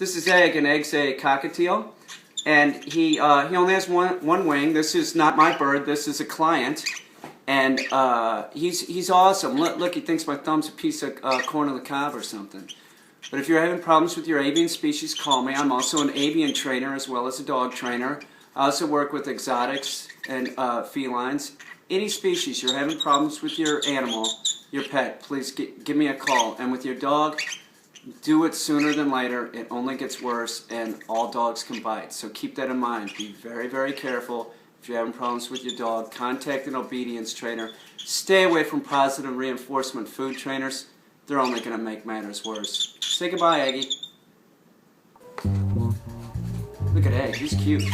This is Egg, and Egg's a cockatiel, and he only has one wing. This is not my bird. This is a client, and he's awesome. Look, he thinks my thumb's a piece of corn on the cob or something. But if you're having problems with your avian species, call me. I'm also an avian trainer as well as a dog trainer. I also work with exotics and felines. Any species you're having problems with your animal, your pet, please give me a call. And with your dog, do it sooner than later. It only gets worse, and all dogs can bite. So keep that in mind. Be very, very careful. If you're having problems with your dog, contact an obedience trainer. Stay away from positive reinforcement food trainers. They're only going to make matters worse. Say goodbye, Eggie. Look at Egg. He's cute.